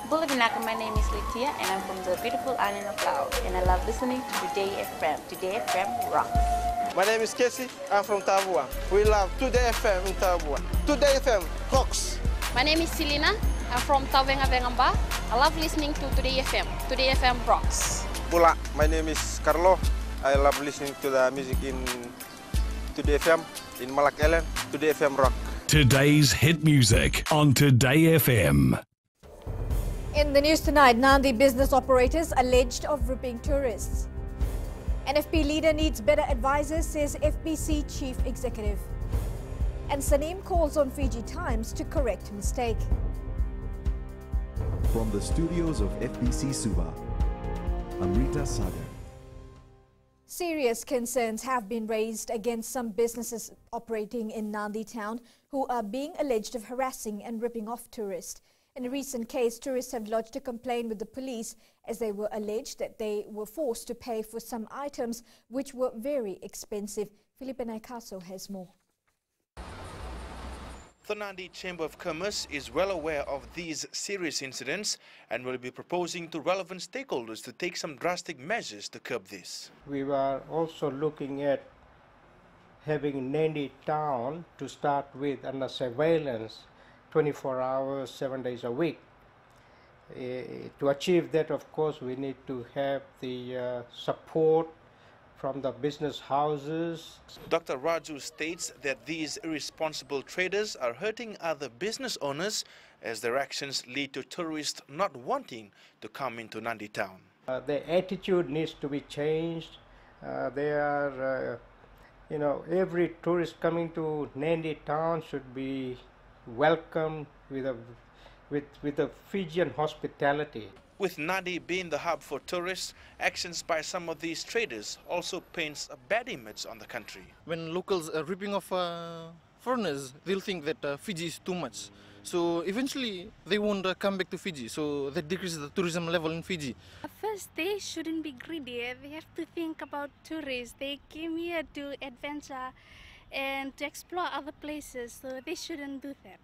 Bulavinaka, my name is Litia and I'm from the beautiful island of Laos and I love listening to Today FM. Today FM rocks. My name is Casey, I'm from Tabua. We love Today FM in Tabua. Today FM rocks. My name is Selina, I'm from Tavenga Vengamba. I love listening to Today FM. Today FM rocks. Bula, my name is Carlo. I love listening to the music in Today FM, in Malak Island. Today FM rock. Today's hit music on Today FM. In the news tonight, Nandi business operators alleged of ripping tourists. NFP leader needs better advisors, says FBC chief executive. And Saneem calls on Fiji Times to correct mistake. From the studios of FBC Suva, Amrita Sagar. Serious concerns have been raised against some businesses operating in Nandi town who are being alleged of harassing and ripping off tourists. In a recent case, tourists have lodged a complaint with the police as they were alleged that they were forced to pay for some items which were very expensive. Felipe Naikaso has more. The Nandi Chamber of Commerce is well aware of these serious incidents and will be proposing to relevant stakeholders to take some drastic measures to curb this. We were also looking at having Nandi town to start with under surveillance 24 hours, 7 days a week. To achieve that, of course, we need to have the support from the business houses. Dr. Raju states that these irresponsible traders are hurting other business owners as their actions lead to tourists not wanting to come into Nandi town. Their attitude needs to be changed. They are, every tourist coming to Nandi town should be welcomed with a Fijian hospitality. With Nandi being the hub for tourists, actions by some of these traders also paints a bad image on the country. When locals are ripping off foreigners, they'll think that Fiji is too much. So eventually they won't come back to Fiji, so that decreases the tourism level in Fiji. First, they shouldn't be greedy. They have to think about tourists. They came here to adventure and to explore other places, so they shouldn't do that.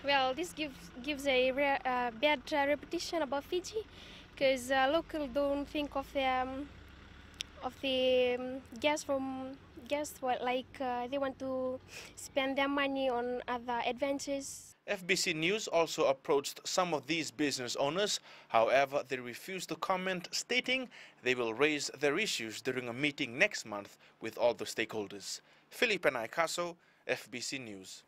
Well, this gives a bad reputation about Fiji, because locals don't think of the guests like they want to spend their money on other adventures. FBC News also approached some of these business owners. However, they refused to comment, stating they will raise their issues during a meeting next month with all the stakeholders. Felipe Naikaso, FBC News.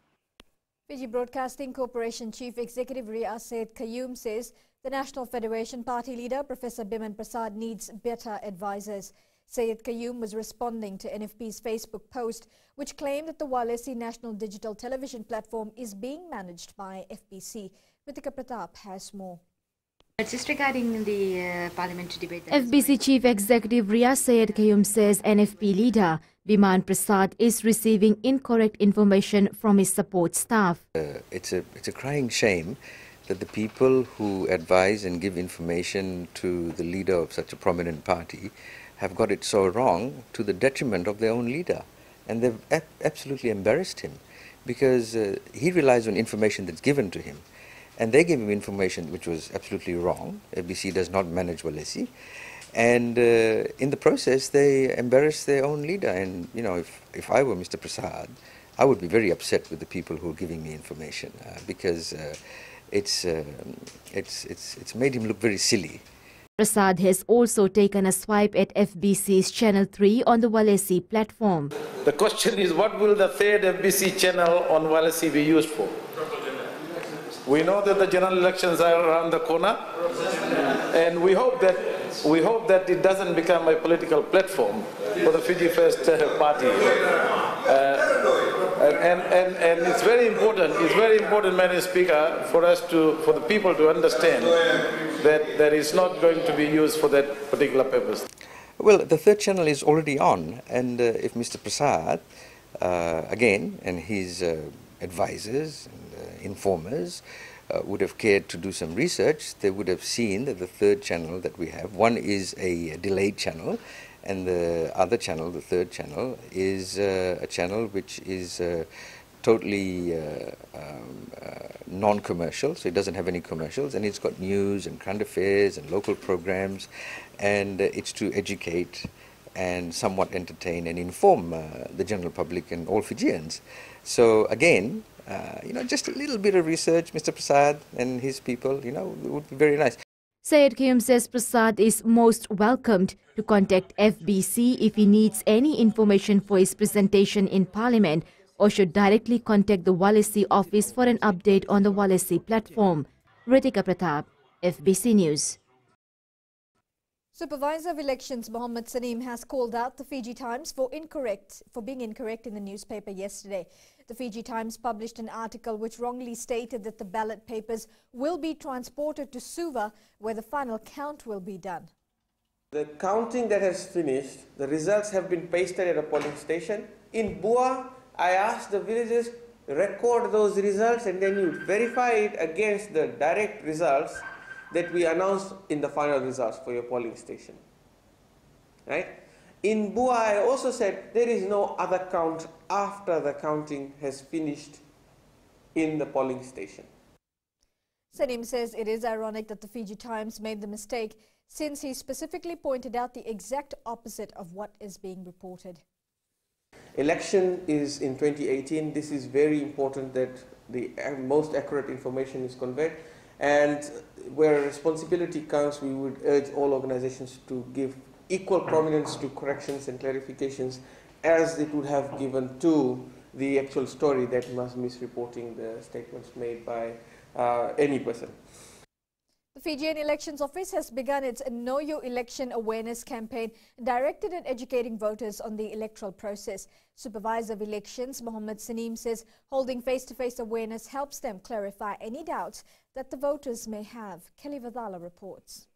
Fiji Broadcasting Corporation Chief Executive Ria Said Qayyum says the National Federation Party leader, Professor Biman Prasad, needs better advisors. Syed Qayyum was responding to NFP's Facebook post, which claimed that the Walesi National Digital Television Platform is being managed by FBC. Mithika Pratap has more. Just regarding the parliamentary debate. FBC Chief Executive Ria Syed Qayyum says NFP leader Biman Prasad is receiving incorrect information from his support staff. It's a crying shame that the people who advise and give information to the leader of such a prominent party have got it so wrong to the detriment of their own leader. And they've absolutely embarrassed him because he relies on information that's given to him. And they gave him information which was absolutely wrong. FBC does not manage Walesi. And in the process, they embarrassed their own leader. And, if I were Mr. Prasad, I would be very upset with the people who are giving me information because it's made him look very silly. Prasad has also taken a swipe at FBC's Channel 3 on the Walesi platform. The question is, what will the third FBC channel on Walesi be used for? We know that the general elections are around the corner, and we hope that it doesn't become a political platform for the Fiji First Party. And it's very important, Madam Speaker, for the people to understand that it's not going to be used for that particular purpose. Well, the third channel is already on, and if Mr. Prasad, again, and his advisors and informers would have cared to do some research, they would have seen that the third channel that we have, one is a delayed channel, and the other channel, the third channel, is a channel which is totally non-commercial, so it doesn't have any commercials, and it's got news and current affairs and local programs, and it's to educate and somewhat entertain and inform the general public and all Fijians. So again, just a little bit of research, Mr. Prasad and his people, would be very nice. Syed Kayum says Prasad is most welcomed to contact FBC if he needs any information for his presentation in Parliament, or should directly contact the Wallasey office for an update on the Wallasey platform. Ritika Pratap, FBC News. Supervisor of Elections Mohammed Saneem has called out the Fiji Times for being incorrect in the newspaper yesterday. The Fiji Times published an article which wrongly stated that the ballot papers will be transported to Suva, where the final count will be done. The counting that has finished, the results have been pasted at a polling station. In Bua, I asked the villagers to record those results and then you verify it against the direct results that we announced in the final results for your polling station. Right? In Bua, I also said there is no other count after the counting has finished in the polling station. Saneem says it is ironic that the Fiji Times made the mistake, since he specifically pointed out the exact opposite of what is being reported. Election is in 2018. This is very important that the most accurate information is conveyed. And where responsibility comes, we would urge all organizations to give equal prominence to corrections and clarifications as it would have given to the actual story that was misreporting the statements made by any person. The Fijian Elections Office has begun its Know Your Election awareness campaign directed at educating voters on the electoral process. Supervisor of Elections Mohammed Saneem says holding face-to-face awareness helps them clarify any doubts that the voters may have. Kelly Vadala reports.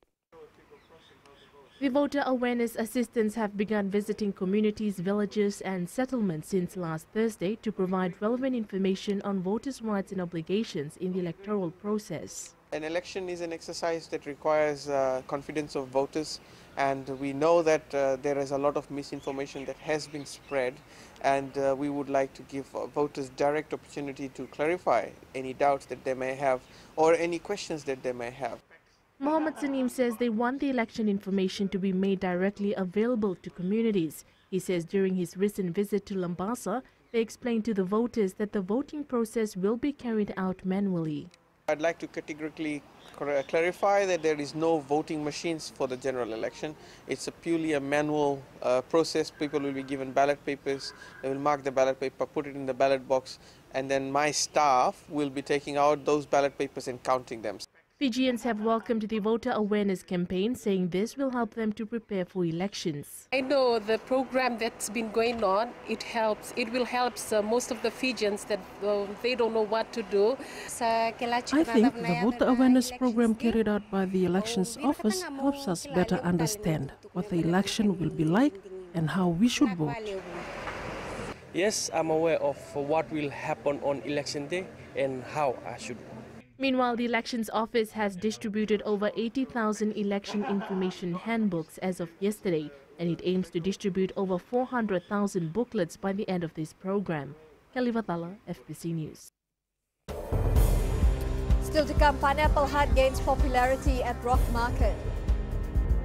The voter awareness assistants have begun visiting communities, villages and settlements since last Thursday to provide relevant information on voters' rights and obligations in the electoral process. An election is an exercise that requires confidence of voters, and we know that there is a lot of misinformation that has been spread, and we would like to give voters direct opportunity to clarify any doubts that they may have or any questions that they may have. Mohammed Saneem says they want the election information to be made directly available to communities. He says during his recent visit to Lambasa, they explained to the voters that the voting process will be carried out manually. I'd like to categorically clarify that there is no voting machines for the general election. It's purely a manual process. People will be given ballot papers, they will mark the ballot paper, put it in the ballot box, and then my staff will be taking out those ballot papers and counting them. Fijians have welcomed the voter awareness campaign, saying this will help them to prepare for elections. I know the program that's been going on, it will help most of the Fijians that they don't know what to do. I think the voter awareness program carried out by the Elections Office helps us better understand what the election will be like and how we should vote. Yes, I'm aware of what will happen on election day and how I should vote. Meanwhile, the Elections Office has distributed over 80,000 election information handbooks as of yesterday, and it aims to distribute over 400,000 booklets by the end of this program. Kelly Vatala, FBC News. Still to come, Pineapple Hut gains popularity at Rock Market.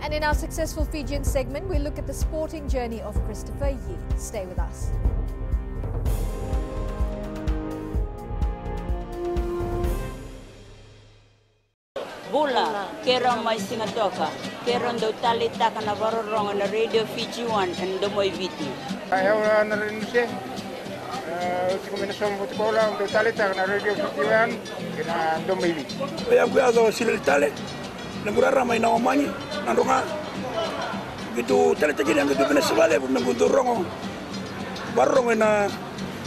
And in our successful Fijian segment, we look at the sporting journey of Christopher Yee. Stay with us. Bula, kera mai singatoka, kera ndo tali taka na varorong na Radio Fiji 1 and Domoy Viti. Ayaw na rin siya. Uti kombinasyon mo tikola ndo tali taka na Radio Fiji 1 kina Domoy Viti. Kaya kuya sila tali, nagurara may naomani, nandunga. Gitu tali taki yang gitu Venezuela nagudurong varorong na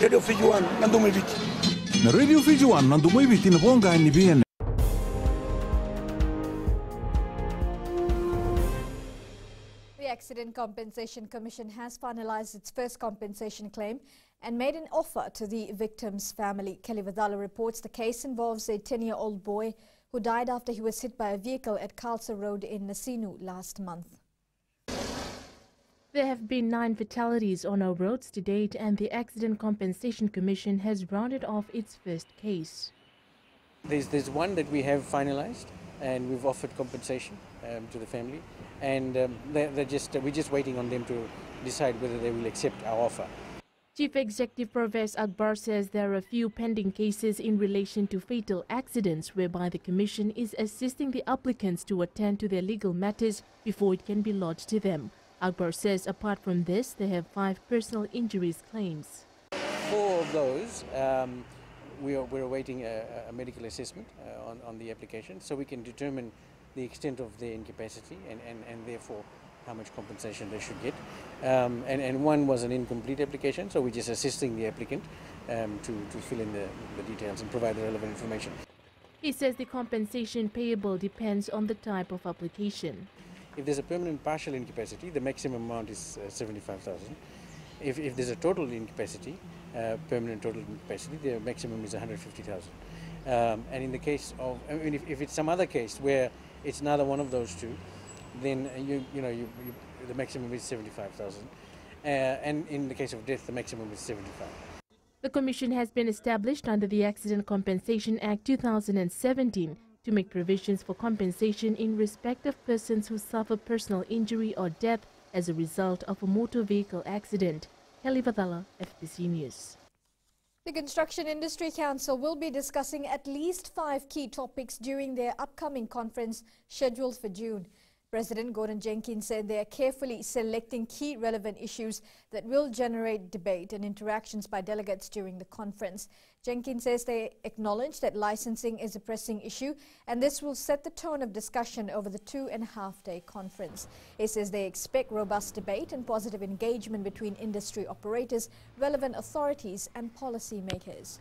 Radio Fiji 1 na Domoy Viti. Na Radio Fiji 1 na Domoy Viti na bonga ni bien. The Accident Compensation Commission has finalized its first compensation claim and made an offer to the victim's family. Kelly Vadala reports the case involves a 10-year-old boy who died after he was hit by a vehicle at Khalsa Road in Nasinu last month. There have been 9 fatalities on our roads to date, and the Accident Compensation Commission has rounded off its first case. There's one that we have finalized, and we've offered compensation to the family, and we're just waiting on them to decide whether they will accept our offer. Chief Executive Pervez Akbar says there are a few pending cases in relation to fatal accidents whereby the Commission is assisting the applicants to attend to their legal matters before it can be lodged to them. Akbar says apart from this, they have 5 personal injuries claims. 4 of those, we're awaiting a medical assessment on the application, so we can determine the extent of their incapacity and therefore how much compensation they should get. And one was an incomplete application, so we're just assisting the applicant to fill in the details and provide the relevant information. He says the compensation payable depends on the type of application. If there's a permanent partial incapacity, the maximum amount is 75,000. If there's a total incapacity, permanent total incapacity, the maximum is 150,000. And in the case of, I mean, if it's some other case where it's neither one of those two, then the maximum is 75,000. And in the case of death, the maximum is 75. The Commission has been established under the Accident Compensation Act 2017 to make provisions for compensation in respect of persons who suffer personal injury or death as a result of a motor vehicle accident. Kelly Vadala, FBC News. The Construction Industry Council will be discussing at least 5 key topics during their upcoming conference scheduled for June. President Gordon Jenkins said they are carefully selecting key relevant issues that will generate debate and interactions by delegates during the conference. Jenkins says they acknowledge that licensing is a pressing issue and this will set the tone of discussion over the 2.5-day conference. He says they expect robust debate and positive engagement between industry operators, relevant authorities and policymakers.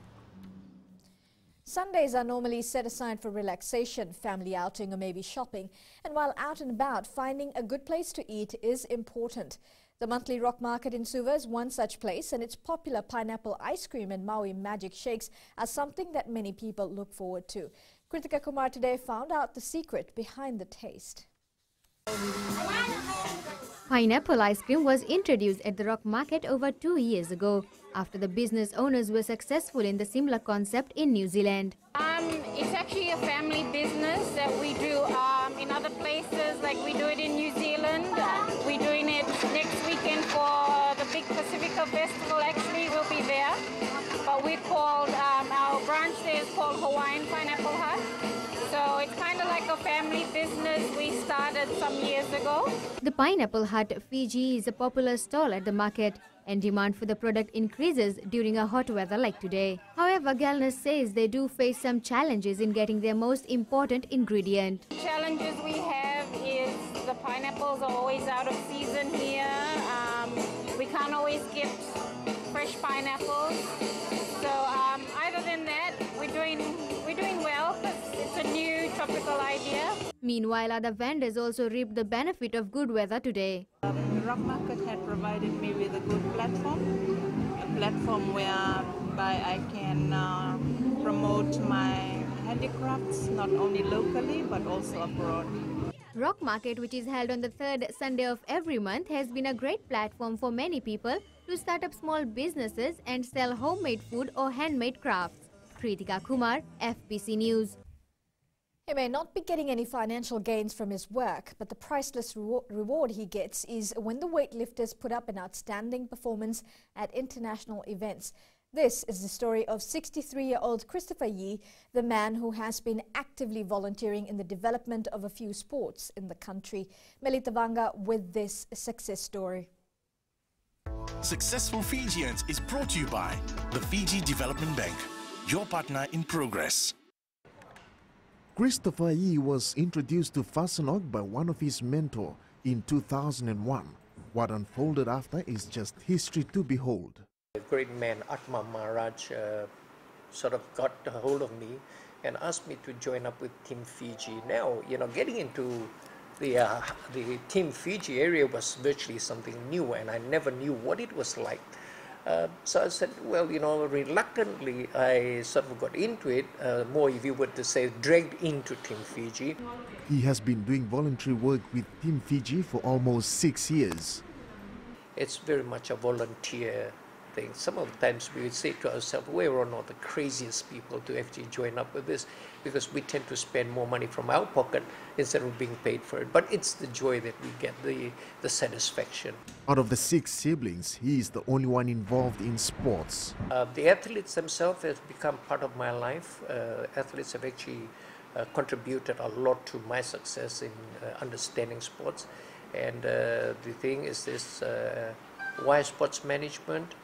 Sundays are normally set aside for relaxation, family outing or maybe shopping. And while out and about, finding a good place to eat is important. The monthly Rock Market in Suva is one such place, and its popular pineapple ice cream and Maui magic shakes are something that many people look forward to. Kritika Kumar today found out the secret behind the taste. Pineapple ice cream was introduced at the Rock Market over 2 years ago, after the business owners were successful in the similar concept in New Zealand. It's actually a family business that we do in other places, like we do it in New Zealand. We're doing it next weekend for the big Pacifica Festival. Actually, we'll be there. But we called, our branch there is called Hawaiian Pineapple Hut. So it's kind of like a family business we started some years ago. The Pineapple Hut Fiji is a popular stall at the market, and demand for the product increases during a hot weather like today. However, Galner says they do face some challenges in getting their most important ingredient. Challenges we have is the pineapples are always out of season here. We can't always get fresh pineapples. So other than that, we're doing well because it's a new tropical idea. Meanwhile, other vendors also reap the benefit of good weather today. The Rock Market had provided me with a good platform, a platform whereby I can promote my handicrafts not only locally but also abroad. Rock Market, which is held on the 3rd Sunday of every month, has been a great platform for many people to start up small businesses and sell homemade food or handmade crafts. Kritika Kumar, FBC News. He may not be getting any financial gains from his work, but the priceless reward he gets is when the weightlifters put up an outstanding performance at international events. This is the story of 63-year-old Christopher Yee, the man who has been actively volunteering in the development of a few sports in the country. Melita Vanga with this success story. Successful Fijians is brought to you by the Fiji Development Bank, your partner in progress. Christopher Yee was introduced to Fasanog by one of his mentors in 2001. What unfolded after is just history to behold. The great man Atma Maharaj sort of got a hold of me and asked me to join up with Team Fiji. Now, getting into the Team Fiji area was virtually something new, and I never knew what it was like. So I said, well, reluctantly, I sort of got into it, more if you were to say, dragged into Team Fiji. He has been doing voluntary work with Team Fiji for almost 6 years. it's very much a volunteer thing. Some of the times we would say to ourselves, we are not the craziest people to actually join up with this, because we tend to spend more money from our pocket instead of being paid for it. But it's the joy that we get, the satisfaction. Out of the 6 siblings, he is the only one involved in sports. The athletes themselves have become part of my life. Athletes have actually contributed a lot to my success in understanding sports. And the thing is this, why sports management?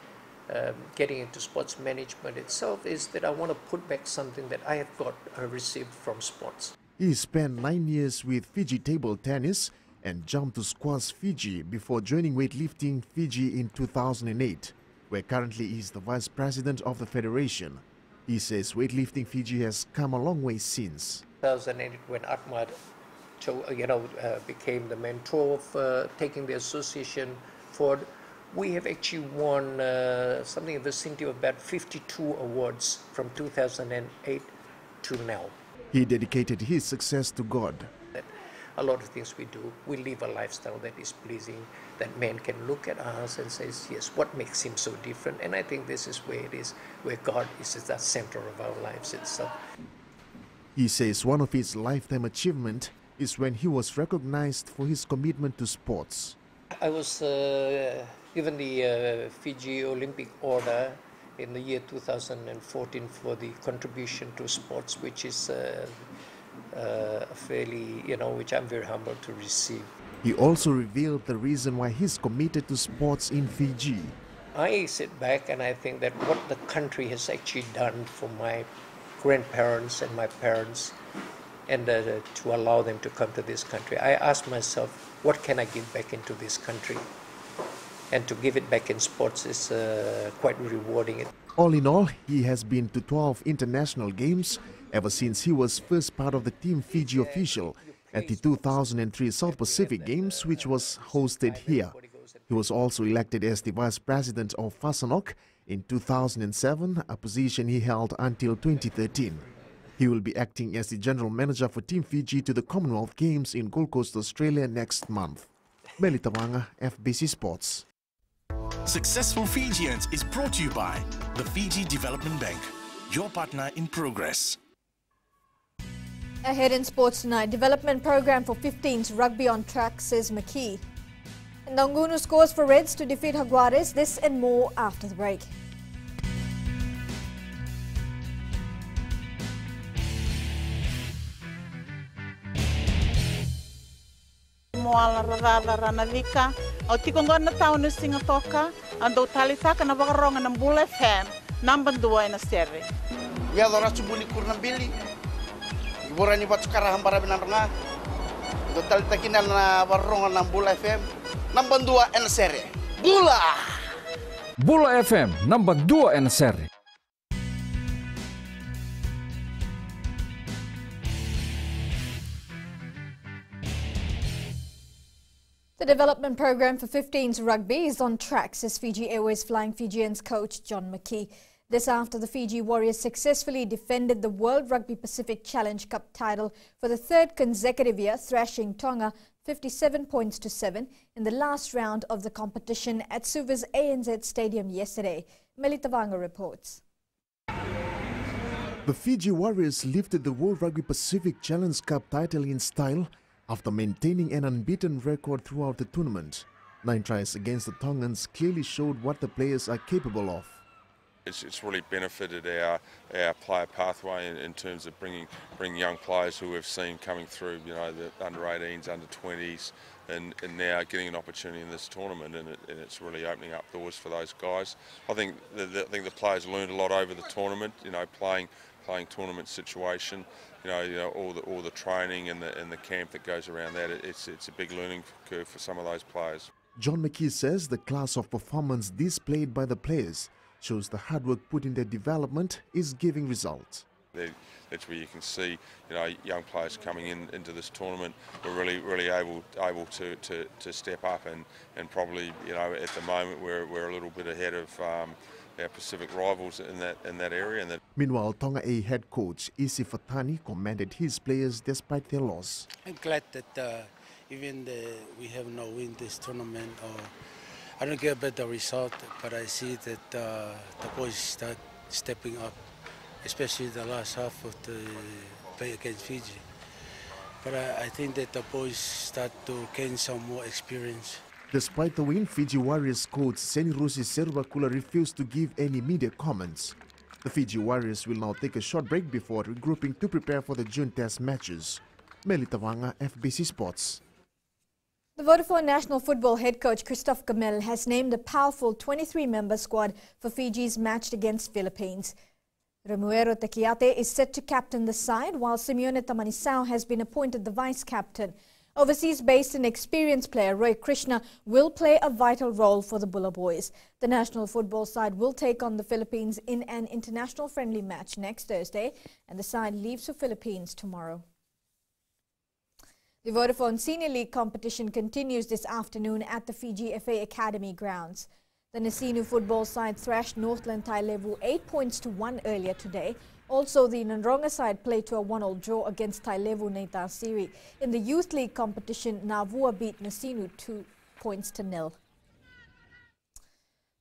Getting into sports management itself is that I want to put back something that I have got received from sports. He spent 9 years with Fiji table tennis and jumped to squash Fiji before joining weightlifting Fiji in 2008, where currently he is the vice president of the federation. He says weightlifting Fiji has come a long way since. 2008, when Atma became the mentor of taking the association forward, we have actually won something in the vicinity of about 52 awards from 2008 to now. He dedicated his success to God. A lot of things we do, we live a lifestyle that is pleasing, that man can look at us and says, yes, what makes him so different? And I think this is where it is, where God is at the center of our lives itself. He says one of his lifetime achievements is when he was recognized for his commitment to sports. I was given the Fiji Olympic Order in the year 2014 for the contribution to sports, which is fairly, which I'm very humbled to receive. He also revealed the reason why he's committed to sports in Fiji. I sit back and I think that what the country has actually done for my grandparents and my parents, and to allow them to come to this country, I asked myself, what can I give back into this country? And to give it back in sports is quite rewarding. All in all, he has been to 12 international games ever since he was first part of the Team Fiji official at the 2003 South Pacific Games, which was hosted here. He was also elected as the vice president of Fasanok in 2007, a position he held until 2013. He will be acting as the general manager for Team Fiji to the Commonwealth Games in Gold Coast, Australia next month. Melita Wanga, FBC Sports. Successful Fijians is brought to you by the Fiji Development Bank, your partner in progress. Ahead in sports tonight, development program for 15s rugby on track, says McKee. And Nongunu scores for Reds to defeat Jaguares. This and more after the break. Moala rarala ranalika, au tikongona taunu singatoka, ando talitaka na wakaronga ng Bull FM, number 2 na seri. Ya dora subuli kurnambili, iborani batukara hambara binaranga, do talitakina na wakaronga ng Bull FM, number 2 na seri. Bula! Bula FM, number 2 na seri. The development program for 15s rugby is on track, says Fiji Airways Flying Fijians coach John McKee. This after the Fiji Warriors successfully defended the World Rugby Pacific Challenge Cup title for the 3rd consecutive year, thrashing Tonga 57 points to 7 in the last round of the competition at Suva's ANZ Stadium yesterday. Melita Wanga reports. The Fiji Warriors lifted the World Rugby Pacific Challenge Cup title in style after maintaining an unbeaten record throughout the tournament. 9 tries against the Tongans clearly showed what the players are capable of. It's really benefited our player pathway in terms of bringing young players who we've seen coming through, the under-18s, under-20s, and now getting an opportunity in this tournament, and it's really opening up doors for those guys. I think the players learned a lot over the tournament, playing tournament situation, all the training and the camp that goes around that. It's a big learning curve for some of those players. John McKee says the class of performance displayed by the players shows the hard work put in their development is giving results. That's where you can see, young players coming into this tournament are really able to step up and probably, at the moment we're a little bit ahead of our Pacific rivals in that area. Meanwhile, Tonga A head coach Isi Fatani commended his players despite their loss. I'm glad that even we have no win this tournament, or I don't care about the result, but I see that the boys start stepping up, especially the last half of the play against Fiji. But I think that the boys start to gain some more experience. Despite the win, Fiji Warriors coach Senirusi Servakula refused to give any media comments. The Fiji Warriors will now take a short break before regrouping to prepare for the June Test matches. Melita Wanga, FBC Sports. The Vodafone national football head coach Christophe Gamel has named a powerful 23-member squad for Fiji's match against Philippines. Remuero Tekiate is set to captain the side, while Simeone Tamanisao has been appointed the vice-captain. Overseas-based and experienced player Roy Krishna will play a vital role for the Bula Boys. The national football side will take on the Philippines in an international friendly match next Thursday, and the side leaves for Philippines tomorrow. The Vodafone Senior League competition continues this afternoon at the Fiji FA Academy grounds. The Nasinu football side thrashed Northland Tailevu 8-1 earlier today. Also, the Nandronga side played to a 1-1 draw against Tailevu Neitan Siri. In the Youth League competition, Navua beat Nasinu 2-0.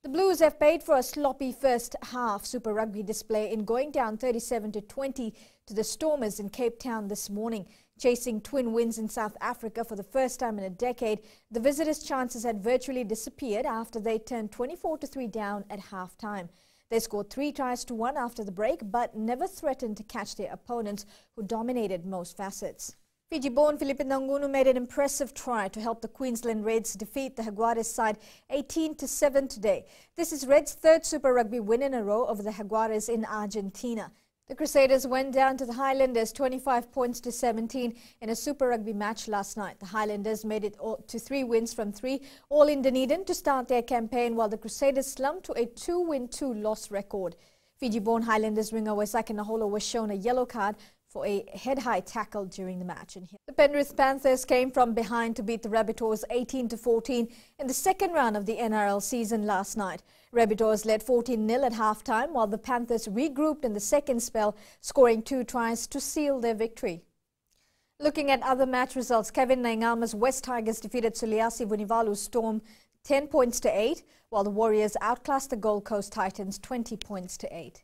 The Blues have paid for a sloppy first half Super Rugby display in going down 37-20 to the Stormers in Cape Town this morning. Chasing twin wins in South Africa for the first time in a decade, the visitors' chances had virtually disappeared after they turned 24-3 down at half-time. They scored 3-1 after the break, but never threatened to catch their opponents, who dominated most facets. Fiji-born Philippine Nangunu made an impressive try to help the Queensland Reds defeat the Jaguares side 18-7 today. This is Reds' third Super Rugby win in a row over the Jaguares in Argentina. The Crusaders went down to the Highlanders 25-17 in a Super Rugby match last night. The Highlanders made it to 3 wins from 3, all in Dunedin, to start their campaign, while the Crusaders slumped to a 2-win, 2-loss record. Fiji-born Highlanders winger Waisake Naholo was shown a yellow card for a head-high tackle during the match. The Penrith Panthers came from behind to beat the Rabbitohs 18-14 in the second round of the NRL season last night. Rabbitohs led 14-0 at half-time, while the Panthers regrouped in the second spell, scoring 2 tries to seal their victory. Looking at other match results, Kevin Naingama's West Tigers defeated Suliasi Vunivalu Storm 10-8, while the Warriors outclassed the Gold Coast Titans 20-8.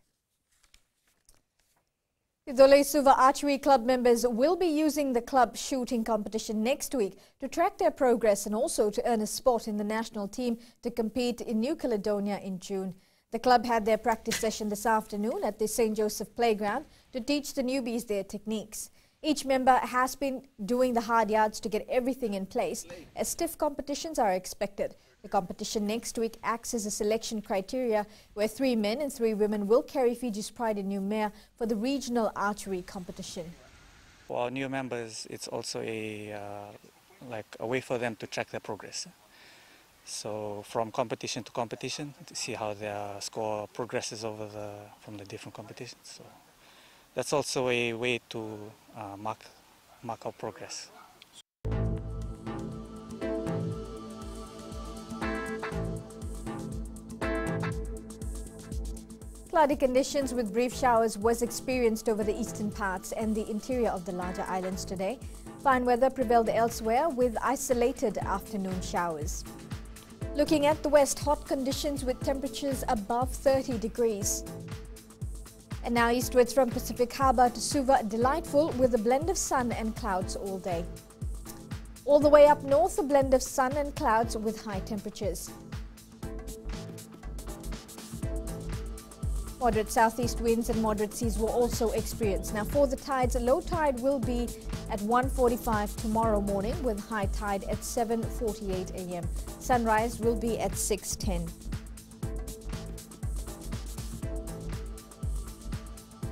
The Dole Suva Archery Club members will be using the club shooting competition next week to track their progress and also to earn a spot in the national team to compete in New Caledonia in June. The club had their practice session this afternoon at the St. Joseph Playground to teach the newbies their techniques. Each member has been doing the hard yards to get everything in place, as stiff competitions are expected. The competition next week acts as a selection criteria where 3 men and 3 women will carry Fiji's pride in Noumea for the regional archery competition. For our new members, it's also a way for them to track their progress. So from competition to competition, to see how their score progresses from the different competitions. So that's also a way to mark our progress. Cloudy conditions with brief showers was experienced over the eastern parts and the interior of the larger islands today. Fine weather prevailed elsewhere with isolated afternoon showers. Looking at the west, hot conditions with temperatures above 30 degrees. And now eastwards from Pacific Harbour to Suva, delightful with a blend of sun and clouds all day. All the way up north, a blend of sun and clouds with high temperatures. Moderate southeast winds and moderate seas were also experienced. Now for the tides, low tide will be at 1:45 tomorrow morning with high tide at 7:48 a.m. Sunrise will be at 6:10.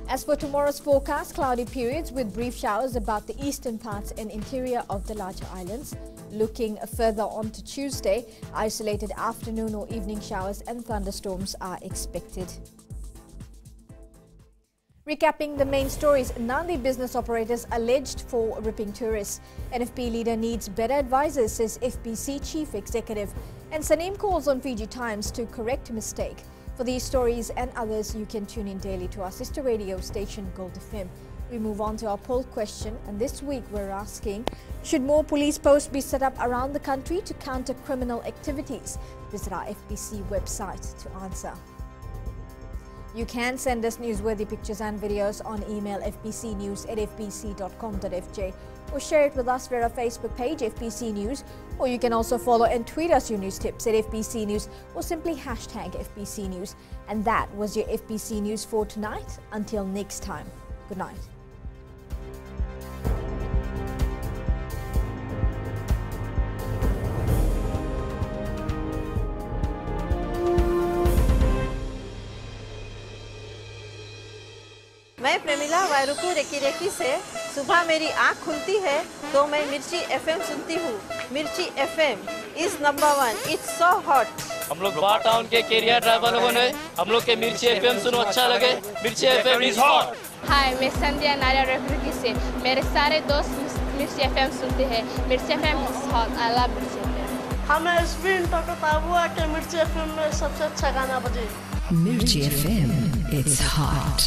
As for tomorrow's forecast, cloudy periods with brief showers about the eastern parts and interior of the larger islands. Looking further on to Tuesday, isolated afternoon or evening showers and thunderstorms are expected. Recapping the main stories, Nandi business operators alleged for ripping tourists. NFP leader needs better advisors, says FBC chief executive. And Saneem calls on Fiji Times to correct mistake. For these stories and others, you can tune in daily to our sister radio station Gold FM. We move on to our poll question, and this week we're asking, should more police posts be set up around the country to counter criminal activities? Visit our FBC website to answer. You can send us newsworthy pictures and videos on email fbcnews@fbc.com.fj or share it with us via our Facebook page FBC News, or you can also follow and tweet us your news tips at FBC News or simply hashtag FBC News. And that was your FBC News for tonight. Until next time, good night. मैं Premila वायरुकु recce recce से सुबह मेरी आँख खुलती है तो मैं मिर्ची FM सुनती हूँ। मिर्ची FM is number 1. It's so hot. हम लोग बार टाउन के कैरियर ड्राइवर लोगों ने हम लोग के मिर्ची FM सुनो अच्छा लगे। मिर्ची FM is hot. हाय, मैं संध्या नारियल रेकी से मेरे सारे दोस्त मिर्ची FM सुनते हैं। मिर्ची FM is hot. I love मिर्ची FM. हमें स्पिन तो हुआ कि मिर्ची FM में सबसे अच्छा गाना बजे। Mirchi FM, it's hot.